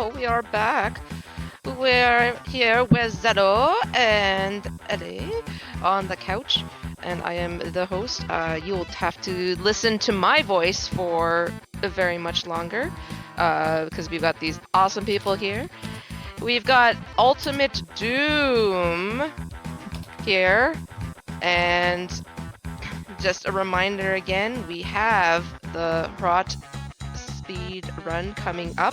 so we are back. We're here with Zelloo and Ellie on the couch, and I am the host. You'll have to listen to my voice for very much longer, because we've got these awesome people here. We've got Ultimate Doom here, and just a reminder again, we have the Hot Speed Run coming up.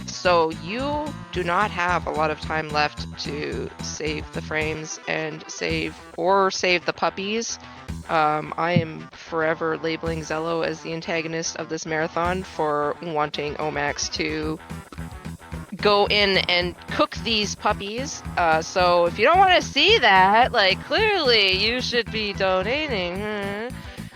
So you do not have a lot of time left to save the frames and save the puppies. I am forever labeling Zelloo as the antagonist of this marathon for wanting Omax to go in and cook these puppies. So if you don't want to see that, like, clearly you should be donating.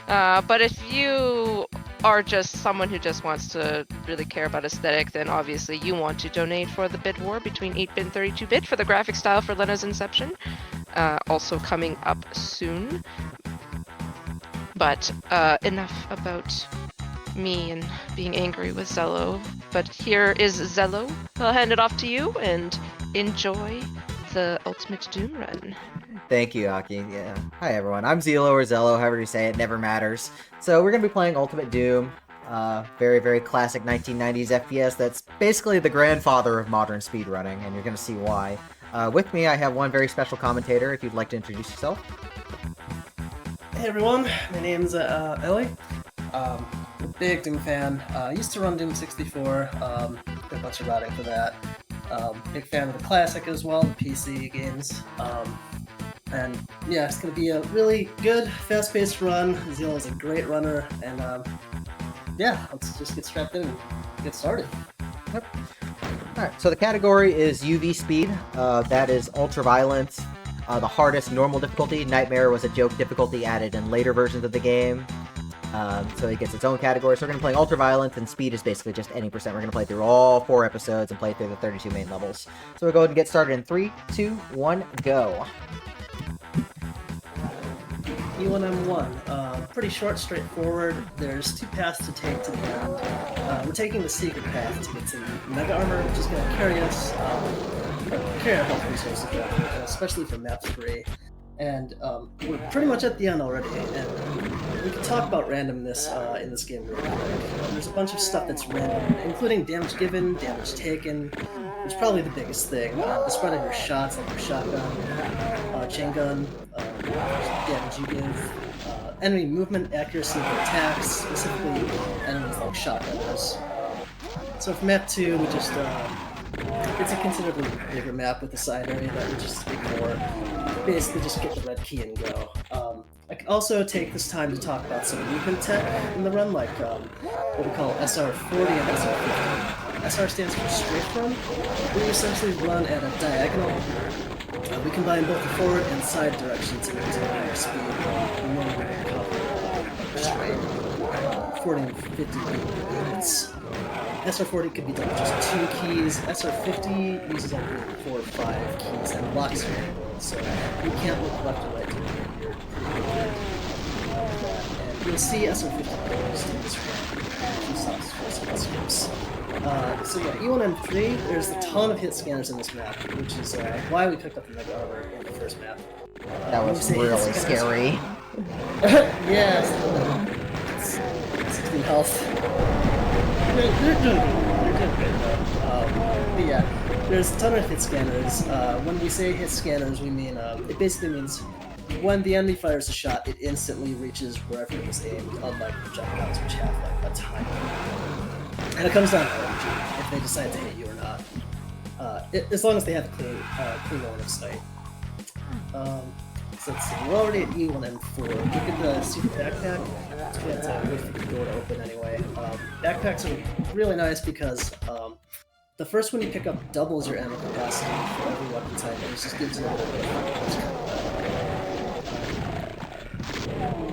But if you are just someone who just wants to really care about aesthetic, then obviously you want to donate for the bid war between 8-bit and 32-bit for the graphic style for Lena's Inception. Also coming up soon. But enough about me and being angry with Zelloo. But here is Zelloo. I'll hand it off to you and enjoy the Ultimate Doom run. Thank you, Aki. Yeah. Hi, everyone. I'm Zelloo or Zelloo, however you say it, never matters. So we're going to be playing Ultimate Doom. Very, very classic 1990s FPS that's basically the grandfather of modern speedrunning, and you're going to see why. With me, I have one very special commentator, if you'd like to introduce yourself. Hey everyone, my name's Ellie. I'm a big Doom fan. Used to run Doom 64, did a bunch of routing for that. Big fan of the classic as well, the PC games. And yeah, it's going to be a really good, fast-paced run. Zelloo is a great runner, and yeah, let's just get strapped in and get started. Yep. Alright, so the category is UV speed. That is ultra-violent. The hardest normal difficulty. Nightmare was a joke difficulty added in later versions of the game. So it gets its own category. So we're going to play ultra-violent, and speed is basically just any percent. We're going to play through all 4 episodes and play through the 32 main levels. So we'll go ahead and get started in 3, 2, 1, go. E1M1, pretty short, straightforward. There's 2 paths to take to the end. We're taking the secret path to get to Mega Armor, which is going to carry us, carry our health resources, especially for map 3. And we're pretty much at the end already, and we can talk about randomness in this game real quick. There's a bunch of stuff that's random, including damage given, damage taken, which is probably the biggest thing. The spread of your shots, like your shotgun, chain gun, damage you give, enemy movement, accuracy of attacks, specifically enemies like shotgunners. So for map 2, we just, it's a considerably bigger map with a side area that we just ignore. Basically just get the red key and go. I can also take this time to talk about some movement tech in the run, like what we call SR40 and SR50. SR stands for strafe run. We essentially run at a diagonal. We combine both the forward and side direction to maintain higher speed and more recover straight. 40 and 50 units. SR40 could be done with just 2 keys. SR50 uses all 4 or 5 keys and blocks your angle, so you can't look left or right to move your and you'll see SR50 used in this run. Few stops for some scripts. So yeah, E1M3, there's a ton of hit scanners in this map, which is why we picked up the Mega Armor in the first map. That was really scary. Yes, it's 16 health. They're doing good though. But yeah, there's a ton of hit scanners. When we say hit scanners, we mean, it basically means when the enemy fires a shot, it instantly reaches wherever it was aimed, unlike projectiles, which have like a time. And it comes down to RNG, if they decide to hit you or not. As long as they have a clean line of sight. So let's see, we're already at E1M4. Look at the secret backpack. So we have to wait for the door to open anyway. Backpacks are really nice because the first one you pick up doubles your ammo capacity for every weapon type, and it just gives you a little bit of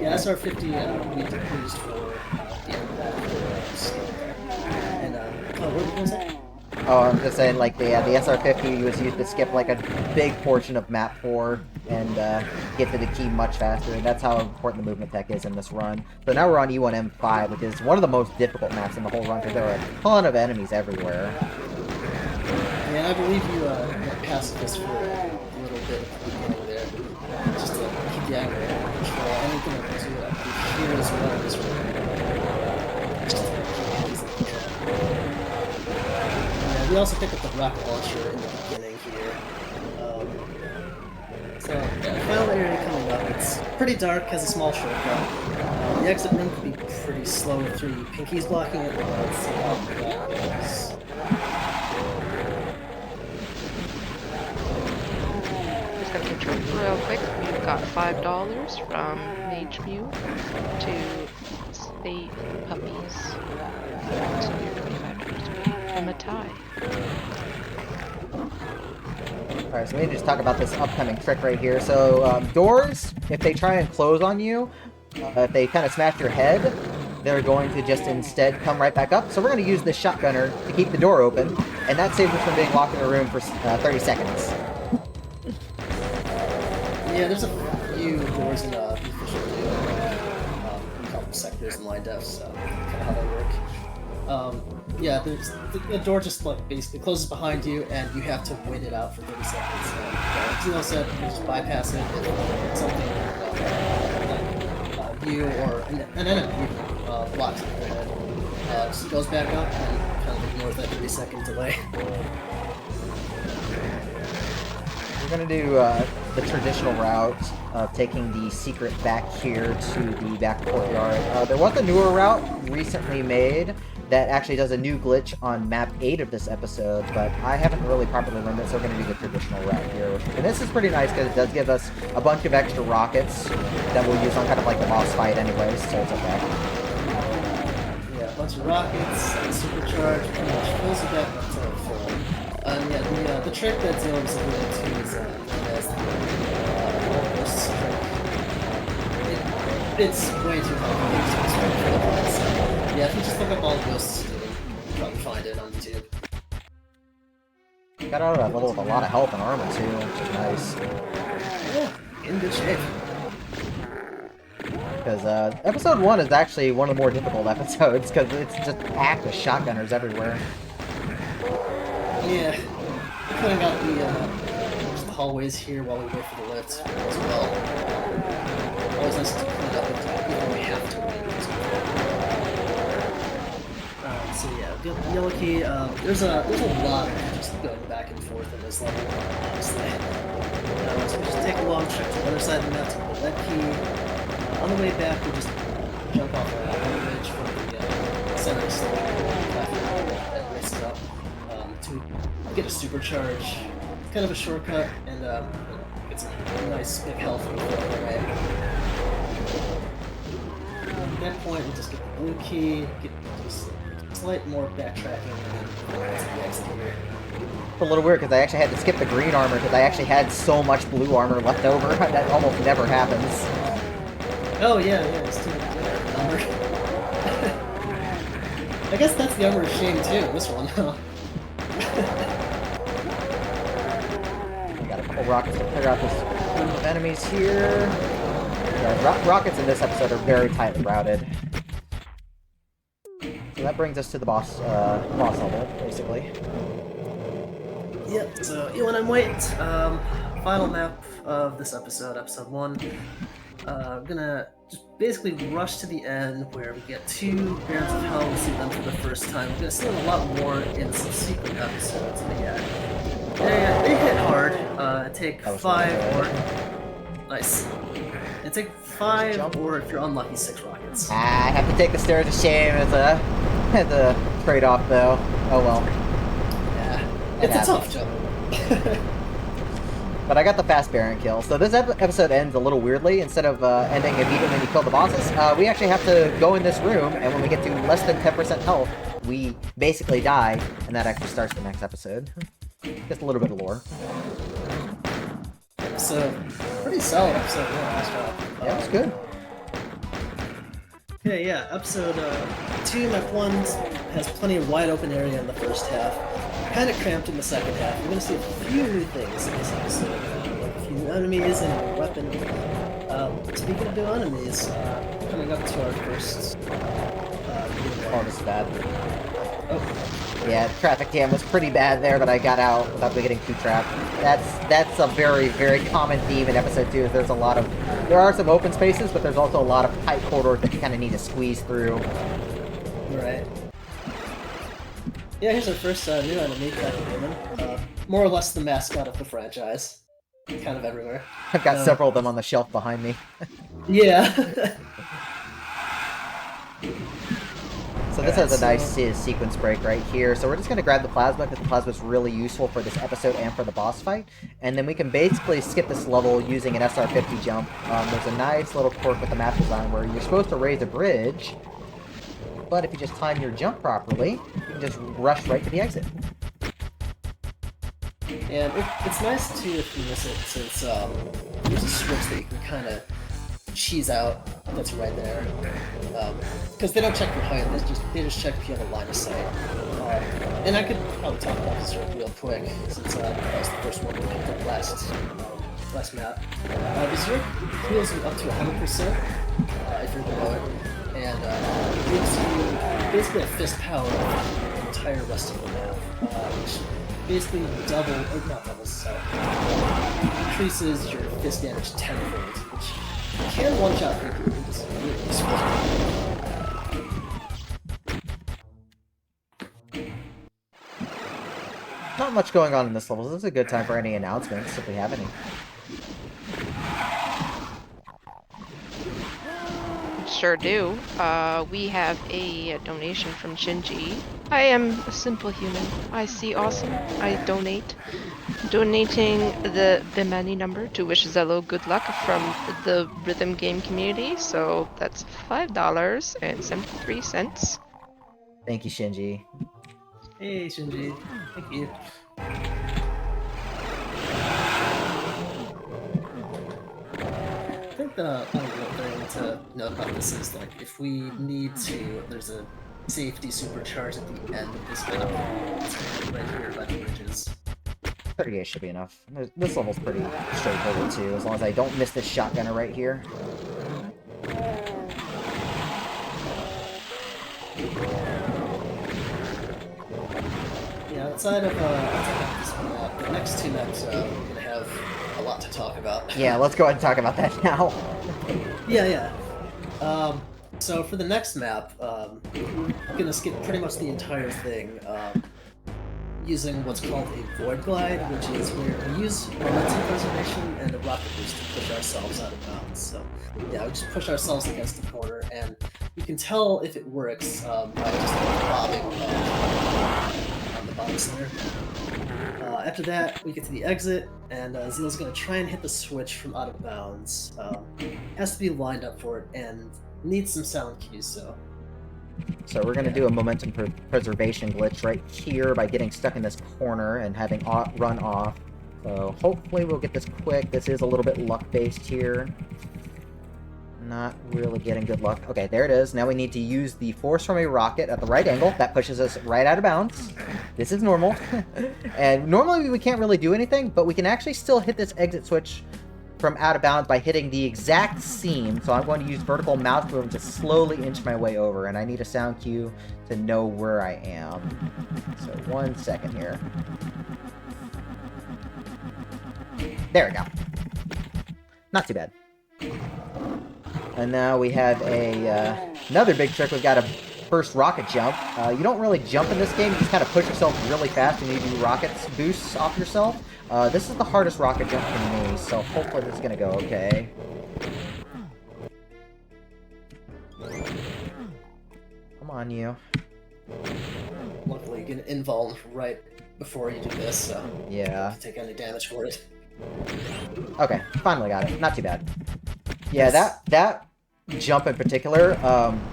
yeah, SR50 we used for the end of that. And, what was that? Oh, I'm just saying, like, the SR50 was used to skip, like, a big portion of map 4 and get to the key much faster, and that's how important the movement tech is in this run. So now we're on E1M5, which is one of the most difficult maps in the whole run, because there are a ton of enemies everywhere. Yeah, I believe you went pacifist for a little bit at the beginning there, just to keep the anger under control. And we can do it here as well in this room, just to keep things under control. Yeah, we also picked up the rocket launcher in the beginning here. So, yeah, final area coming up. It's pretty dark, has a small shortcut. The exit room could be pretty slow with 3 pinkies blocking it. Let's see how that goes. Just gonna control real quick. We've got $5 from Mage Mew to State Puppies. So you're $25 away from a tie. Alright, so we need to just talk about this upcoming trick right here. So, doors, if they try and close on you, if they kind of smash your head, they're going to just instead come right back up. So we're going to use this shotgunner to keep the door open, and that saves us from being locked in a room for 30 seconds. Yeah, there's a few doors in the official video. We call them sectors in line def, so kind of how they work. Yeah, the door just like basically closes behind you, and you have to wait it out for 30 seconds. As Zeno said, you can just bypass it if something like you or an enemy blocks it in the head. Just goes back up and kind of ignores that 30-second delay. We're going to do the traditional route of taking the secret back here to the back courtyard. There was a newer route recently made that actually does a new glitch on map 8 of this episode, but I haven't really properly learned it, so we're going to do the traditional route here. And this is pretty nice because it does give us a bunch of extra rockets that we'll use on kind of like the boss fight anyways, so it's okay. Yeah, a bunch of rockets, supercharge, pretty much fills it back up to full. Yeah, the trick that Zelllooo was alluding to is as the Ghosts trick. It's way too complicated to explain for the part, so yeah, if you just look up all Ghosts, you'll probably find it on YouTube. Got out of that level with a lot of health and armor too, which is nice. Yeah, in good shape. Because episode 1 is actually one of the more difficult episodes, because it's just packed with shotgunners everywhere. Yeah, cutting out the hallways here while we wait for the lift as well. Always nice to clean up if we have to wait. So yeah, yellow key. There's a lot of just going back and forth in this level. Honestly, so we just take a long trip to the other side of the map to the red key. On the way back, we just jump off a bridge from the center of the platform and race it up to get a supercharge. Kind of a shortcut, and get some nice big health from the way. At that point, we just get the blue key, get just slight more backtracking, and then get to the exit here. It's a little weird because I actually had to skip the green armor because I actually had so much blue armor left over. That almost never happens. Oh yeah, it's too much armor. I guess that's the armor of shame too, this one, huh? We got a couple rockets to clear out this group of enemies here. Yeah, rockets in this episode are very tightly routed. So that brings us to the boss level, basically. Yep, so E1M Wait, final map of this episode, episode 1. We're gonna just basically rush to the end where we get 2 Barons of Hell, we see them for the first time. We're gonna see them a lot more in some secret episodes, but yeah. They hit hard. Take 5 or... Nice. And take 5 or, if you're unlucky, 6 rockets. I have to take the stairs of shame as a trade-off, though. Oh well. Yeah. It's a tough jump. But I got the fast Baron kill. So this episode ends a little weirdly. Instead of ending immediately when you kill the bosses, we actually have to go in this room, and when we get to less than 10% health, we basically die, and that actually starts the next episode. Just a little bit of lore. So, pretty solid episode. Nice job. Yeah, it was good. Okay, yeah, episode 2, map 1 has plenty of wide open area in the first half. Kind of cramped in the second half. We're going to see a few new things in this episode. Like a few new enemies and a new weapon. Speaking of new enemies, coming up to our first... Harvest bad. Oh, Yeah, traffic jam was pretty bad there, but I got out without getting too trapped. That's a very, very common theme in episode 2. Is there are some open spaces, but there's also a lot of tight corridors that you kind of need to squeeze through. right. Yeah, here's our first new enemy, Demon. More or less the mascot of the franchise. Kind of everywhere. I've got several of them on the shelf behind me. Yeah. So this has a nice sequence break right here. So we're just going to grab the plasma because the plasma is really useful for this episode and for the boss fight. And then we can basically skip this level using an SR-50 jump. There's a nice little quirk with the map design where you're supposed to raise a bridge, but if you just time your jump properly, you can just rush right to the exit. And it's nice too if you miss it, since there's a switch that you can kind of cheese out that's right there. Because they don't check your height, they just check if you have a line of sight. And I could probably talk about this real quick, since that was the first one we picked up last map. The Zerg heals you up to 100% if you're below it, and gives you basically a fist power for the entire rest of the map, which basically increases your fist damage tenfold, which can one-shot people. Just really Not much going on in this level, so this is a good time for any announcements, if we have any. Sure do. We have a donation from Shinji. I am a simple human. I see awesome. I donate. Donating the Bimani number to wish Zelllooo good luck from the rhythm game community. So that's $5.73. Thank you, Shinji. Hey, Shinji. Thank you. I think the only real thing to note about this is, like, if we need to, there's a safety supercharge at the end of this map. It's right here by the bridges. 38 should be enough. This level's pretty straightforward too, as long as I don't miss this shotgunner right here. Yeah, outside of this map, the next two maps we're gonna have a lot to talk about. Yeah, let's go ahead and talk about that now. Yeah. So for the next map, I'm gonna skip pretty much the entire thing, using what's called a void glide, which is where we use momentum preservation and a rocket boost to push ourselves out of bounds. So yeah, we just push ourselves against the corner, and you can tell if it works by just bobbing on the bottom center. After that, we get to the exit, and Zeal's gonna try and hit the switch from out of bounds. Has to be lined up for it, and needs some sound cues, so. So we're going to do a momentum preservation glitch right here by getting stuck in this corner and having run off. So hopefully we'll get this quick. This is a little bit luck-based here. Not really getting good luck. Okay, there it is. Now we need to use the force from a rocket at the right angle. That pushes us right out of bounds. This is normal. And normally we can't really do anything, but we can actually still hit this exit switch from out of bounds by hitting the exact seam. So I'm going to use vertical mouse movement to slowly inch my way over, and I need a sound cue to know where I am. So 1 second here. There we go. Not too bad. And now we have another big trick. We've got a first rocket jump. You don't really jump in this game, you just kind of push yourself really fast and you do rockets boosts off yourself. This is the hardest rocket jump for me, so hopefully this is gonna go okay. Come on, you. Luckily, you get an invuln right before you do this, so yeah. You don't take any damage for it. Okay, finally got it. Not too bad. Yeah, that jump in particular,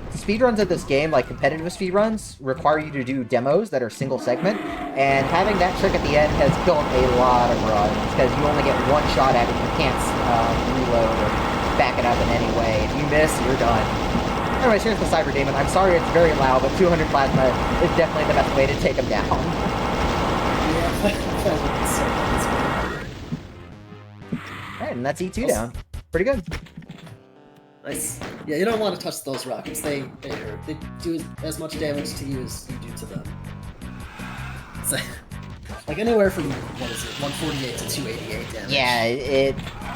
speedruns of this game, like competitive speedruns, require you to do demos that are single segment, and having that trick at the end has killed a lot of runs, because you only get one shot at it, you can't reload or back it up in any way. If you miss, you're done. Anyways, here's the Cyber Demon. I'm sorry it's very loud, but 200 plasma is definitely the best way to take him down. Alright, and that's E2 down. Pretty good. Nice. Yeah, you don't want to touch those rockets. They hurt. They do as much damage to you as you do to them. So, like anywhere from, what is it, 148 to 288 damage. Yeah,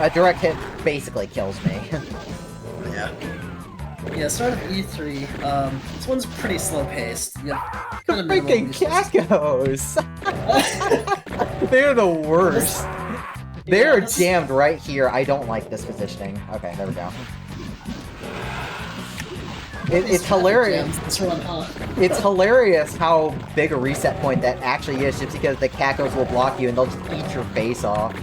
a direct hit basically kills me. Yeah. Yeah, start of E3. This one's pretty slow paced. You have kind of Freaking Cacos! They're the worst. They're jammed right here. I don't like this positioning. Okay, there we go. It's hilarious. It's hilarious how big a reset point that actually is, just because the Cacos will block you and they'll just eat your face off.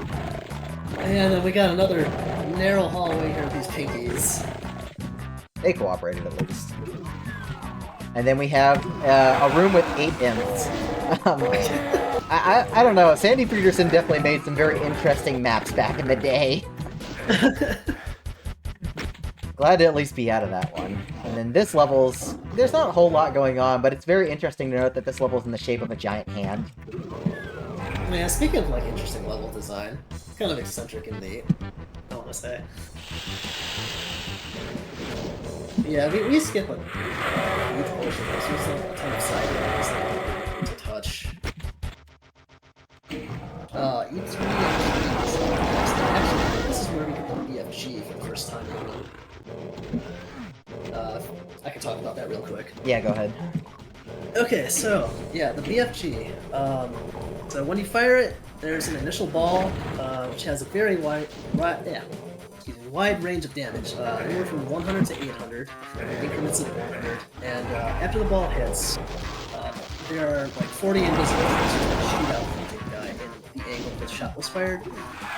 And then we got another narrow hallway here with these pinkies. They cooperated at least. And then we have a room with 8 imps. I don't know. Sandy Peterson definitely made some very interesting maps back in the day. Glad to at least be out of that one. And then this level's... There's not a whole lot going on, but it's very interesting to note that this level's in the shape of a giant hand. Yeah, speaking of, like, interesting level design, it's kind of eccentric and neat, I want to say. Yeah, we skip a huge portion of this. There's like a ton of side areas to touch. E3 actually, this is where we get the BFG for the first time. I can talk about that real quick. Yeah, go ahead. Okay, so, yeah, the BFG. So when you fire it, there's an initial ball, which has a very wide range of damage, anywhere from 100 to 800, increments of 100, and after the ball hits, there are like 40 invisible tracers that shoot out from the guy in the angle that the shot was fired,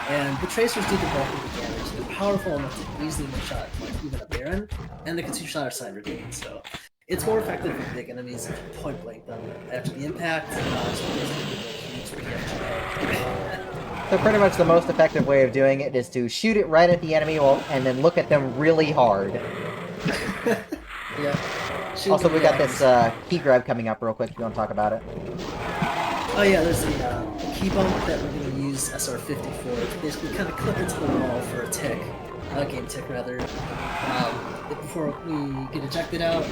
and the tracers do the bulk of the damage. They're powerful enough to easily one-shot like even a Baron, and they can two-shot or side rotate, so it's more effective with big enemies if you point-blank them after the impact. So pretty much the most effective way of doing it is to shoot it right at the enemy and then look at them really hard. Yeah. Also, we got this key grab coming up real quick if you want to talk about it. Oh yeah, there's the key bump that we're going to use SR50 for. It's basically kind of clip into the wall for a tick. Game tick, rather. Before we get ejected out,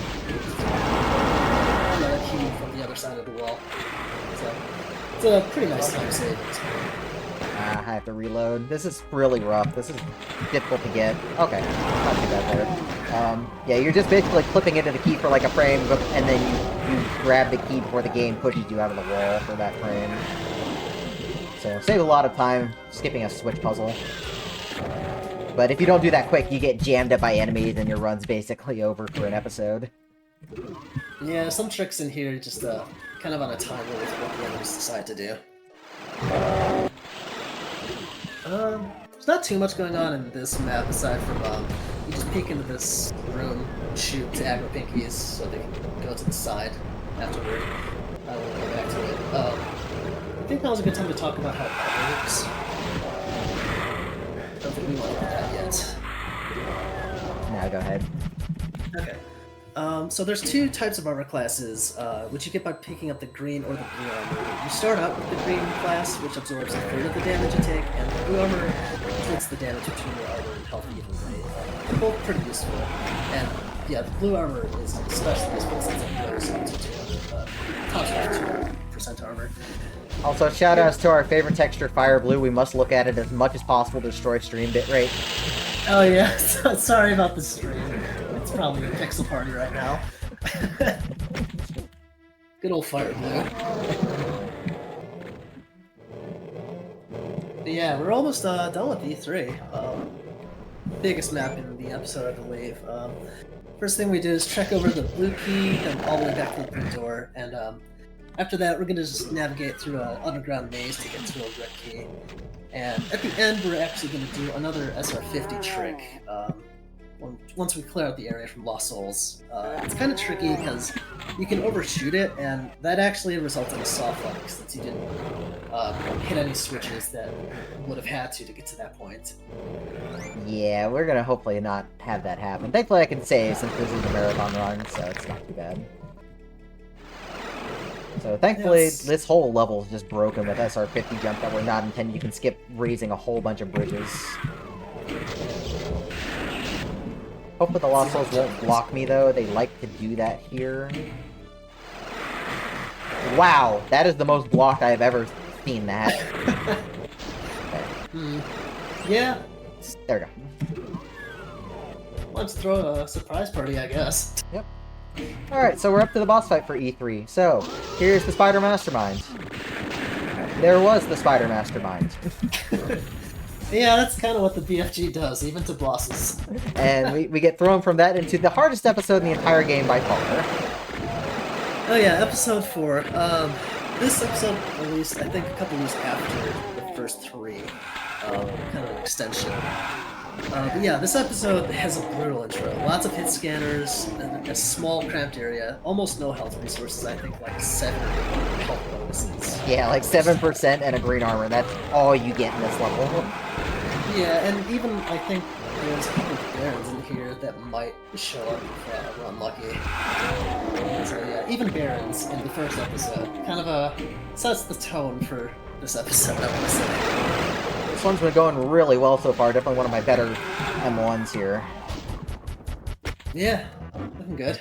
another key from the other side of the wall. So, it's a pretty nice time save. I have to reload. This is really rough. This is difficult to get. Okay, not too bad there. Yeah, you're just basically clipping into the key for like a frame, and then you grab the key before the game pushes you out of the wall for that frame. So, save a lot of time skipping a switch puzzle. But if you don't do that quick, you get jammed up by enemies and your run's basically over for an episode. Yeah, some tricks in here just kind of on a timer with what the enemies decide to do. There's not too much going on in this map aside from you just peek into this room, shoot to aggro pinkies so they can go to the side afterward. I will go back to it. I think that was a good time to talk about how it works. I don't think we want to do that yet. Now go ahead. Okay. So there's two types of armor classes, which you get by picking up the green or the blue armor. You start out with the green class, which absorbs a third of the damage you take, and the blue armor splits the damage between your armor and health evenly. They're both pretty useful. And yeah, the blue armor is especially useful since it goes into top 2% armor. Also, shoutouts to our favorite texture, Fire Blue. We must look at it as much as possible to destroy stream bitrate. Oh yeah, sorry about the stream. It's probably a pixel party right now. Good old Fire Blue. But yeah, we're almost done with E3. Biggest map in the episode, I believe. First thing we do is trek over the blue key and all the way back to the blue door, and after that we're going to just navigate through an underground maze to get to a red key. And at the end we're actually going to do another SR50 trick. Once we clear out the area from Lost Souls. It's kind of tricky because you can overshoot it, and that actually results in a soft lock since you didn't hit any switches that would have had to get to that point. Yeah, we're gonna hopefully not have that happen. Thankfully I can save since this is a marathon run, so it's not too bad. So thankfully this whole level is just broken with SR50 jump that we're not intending. You can skip raising a whole bunch of bridges. Hopefully the Lost Souls won't block me, though. They like to do that here. Wow, that is the most blocked I have ever seen that. Yeah. There we go. Let's throw a surprise party, I guess. Yep. Alright, so we're up to the boss fight for E3. So, here's the Spider Mastermind. There was the Spider Mastermind. Yeah, that's kind of what the BFG does, even to bosses. And we get thrown from that into the hardest episode in the entire game by far. Oh yeah, episode 4. This episode released, I think, a couple weeks after the first 3. Kind of an extension. But yeah, this episode has a brutal intro. Lots of hit scanners, a small cramped area, almost no health resources, I think like 7 or 8 health bonuses. Yeah, like 7% and a green armor. That's all you get in this level. Yeah, and even I think there's a couple of Barons in here that might show up if we're unlucky. So yeah, even Barons in the first episode kind of sets the tone for this episode, I want to say. This one's been going really well so far. Definitely one of my better M1s here. Yeah, looking good.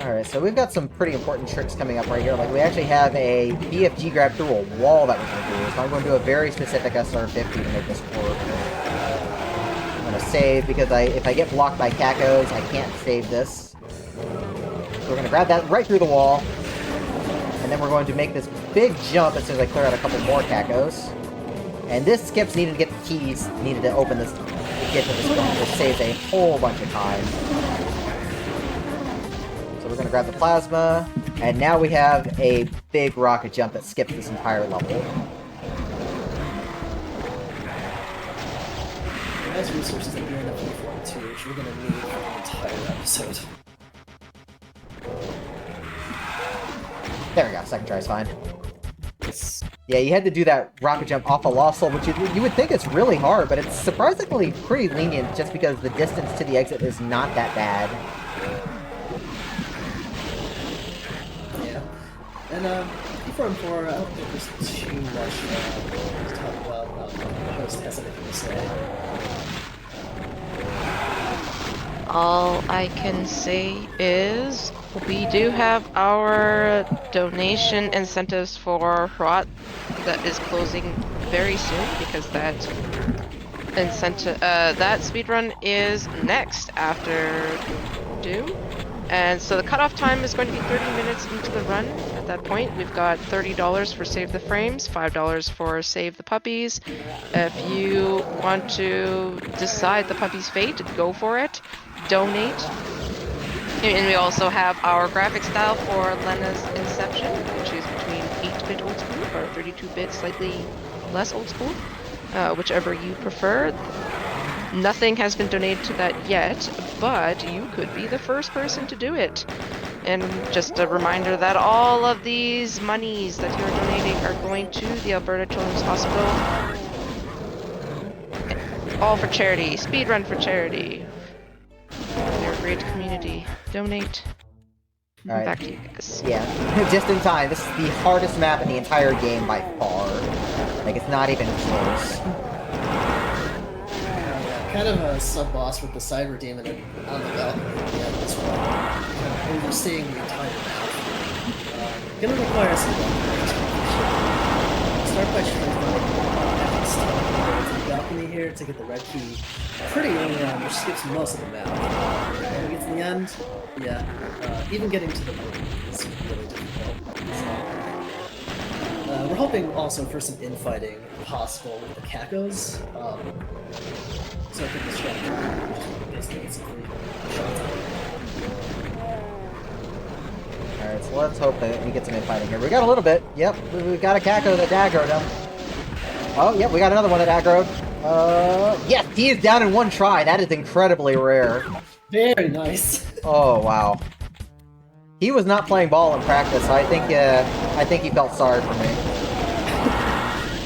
Alright, so we've got some pretty important tricks coming up right here. Like, we actually have a BFG grab through a wall that we're going to do. So I'm going to do a very specific SR50 to make this work. I'm going to save, because if I get blocked by Cacos, I can't save this. So we're going to grab that right through the wall. And then we're going to make this big jump as soon as I clear out a couple more Cacos. And this skip's needed to get the keys needed to open this, to get to this point, which saves a whole bunch of time. So we're going to grab the plasma, and now we have a big rocket jump that skips this entire level. Nice resources that you're in up too, which we're going to need for the entire episode. There we go, second try's fine. Yeah, you had to do that rocket jump off a Lost Soul, which you would think it's really hard, but it's surprisingly pretty lenient just because the distance to the exit is not that bad. Yeah. And before and for, I don't think there's too much to talk about. The host has anything to say. All I can say is we do have our donation incentives for Rot that is closing very soon, because that incentive, that speedrun is next after Doom. And so the cutoff time is going to be 30 minutes into the run. At that point, we've got $30 for Save the Frames, $5 for Save the Puppies. If you want to decide the puppy's fate, go for it. Donate. And we also have our graphic style for Lena's Inception, which is between 8-bit old school or 32-bit slightly less old school, whichever you prefer. Nothing has been donated to that yet, but you could be the first person to do it. And just a reminder that all of these monies that you're donating are going to the Alberta Children's Hospital. All for charity. Speedrun for charity. They're a great community. Donate. All right. Back to you guys. Yeah, just in time. This is the hardest map in the entire game by far. Like, it's not even close. Kind of a sub-boss with the Cyber Demon on the balcony at the end of this one. Kind of overseeing the entire map. Gonna require some start by the balcony here to get the red key pretty early on, which skips most of the map. When we get to the end, yeah, even getting to the moon is really difficult. So, we're hoping also for some infighting possible with the Cacos. So I think this shot basically gets some free shots. Alright, so let's hope that we get some infighting here. We got a little bit. Yep, we got a Caco that aggroed him. Oh, yep, we got another one that aggroed. Yes, he is down in one try. That is incredibly rare. Very nice. Oh, wow. He was not playing ball in practice, so I think he felt sorry for me.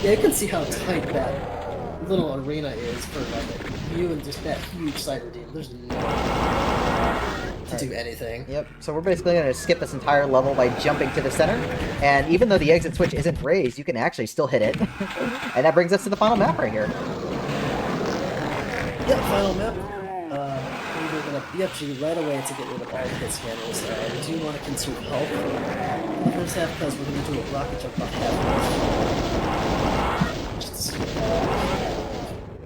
Yeah, you can see how tight that little arena is for like you and just that huge Cyber Demon. There's no to do anything. Yep, so we're basically going to skip this entire level by jumping to the center, and even though the exit switch isn't raised, you can actually still hit it. And that brings us to the final map right here. Yep, final map. We're gonna BFG right away to get rid of all the hit scanners. We do want to conserve health for the first half because we're gonna do a rocket jump about halfway. Just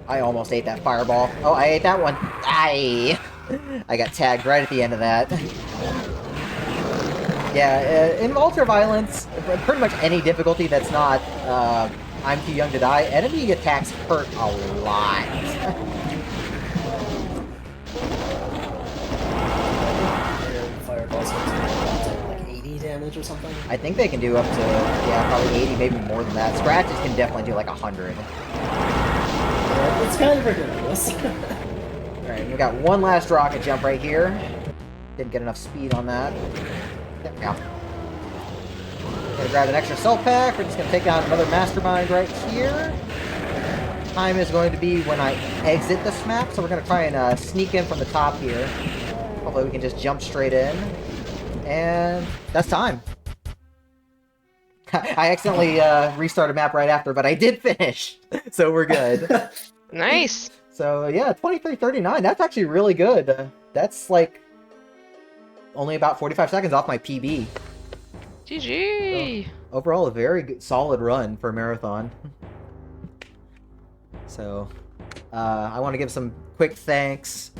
I almost ate that fireball. Oh, I ate that one. I got tagged right at the end of that. Yeah, in Ultraviolence, pretty much any difficulty that's not I'm too young to die, enemy attacks hurt a lot. Fireballs like 80 damage or something. I think they can do up to, yeah, probably 80, maybe more than that. Scratches can definitely do like 100. Yeah, it's kind of ridiculous. Alright, we got one last rocket jump right here. Didn't get enough speed on that. There we go. Gonna grab an extra self pack. We're just gonna take out another mastermind right here. Time is going to be when I exit this map, so we're gonna try and sneak in from the top here. Hopefully we can just jump straight in. And that's time. I accidentally restarted map right after, but I did finish. So we're good. Nice. So yeah, 23:39. That's actually really good. That's like only about 45 seconds off my PB. GG. So, overall, a very good, solid run for a marathon. So, I want to give some quick thanks.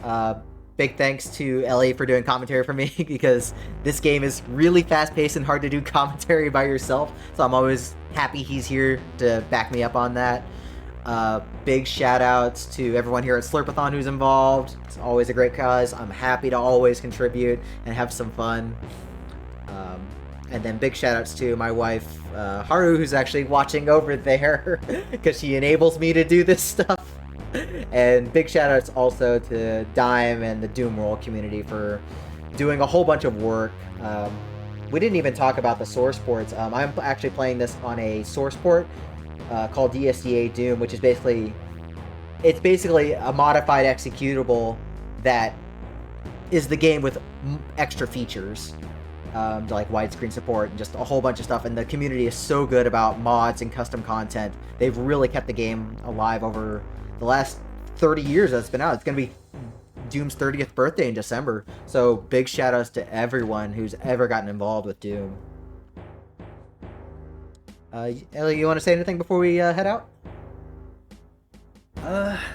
Big thanks to Ellie for doing commentary for me because this game is really fast-paced and hard to do commentary by yourself. So I'm always happy he's here to back me up on that. Big shout-outs to everyone here at Slurpathon who's involved. It's always a great cause. I'm happy to always contribute and have some fun. And then big shout-outs to my wife, Haru, who's actually watching over there because she enables me to do this stuff. And big shout-outs also to Dime and the Doom World community for doing a whole bunch of work. We didn't even talk about the source ports. I'm actually playing this on a source port called DSDA Doom, which is basically a modified executable that is the game with extra features. Like widescreen support and just a whole bunch of stuff, and the community is so good about mods and custom content. They've really kept the game alive over the last 30 years that it's been out. It's going to be Doom's 30th birthday in December, so big shout outs to everyone who's ever gotten involved with Doom. Ellie, you want to say anything before we head out?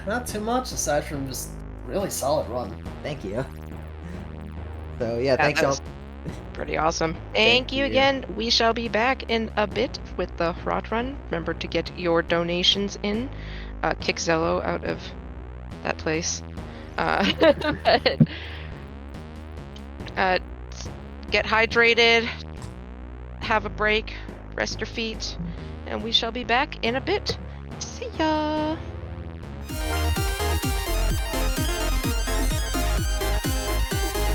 Not too much aside from just really solid run. Thank you. So yeah, thanks y'all. Pretty awesome. Thank you again. We shall be back in a bit with the Rot Run. Remember to get your donations in. Kick Zelloo out of that place. Get hydrated, have a break, rest your feet, and we shall be back in a bit. See ya!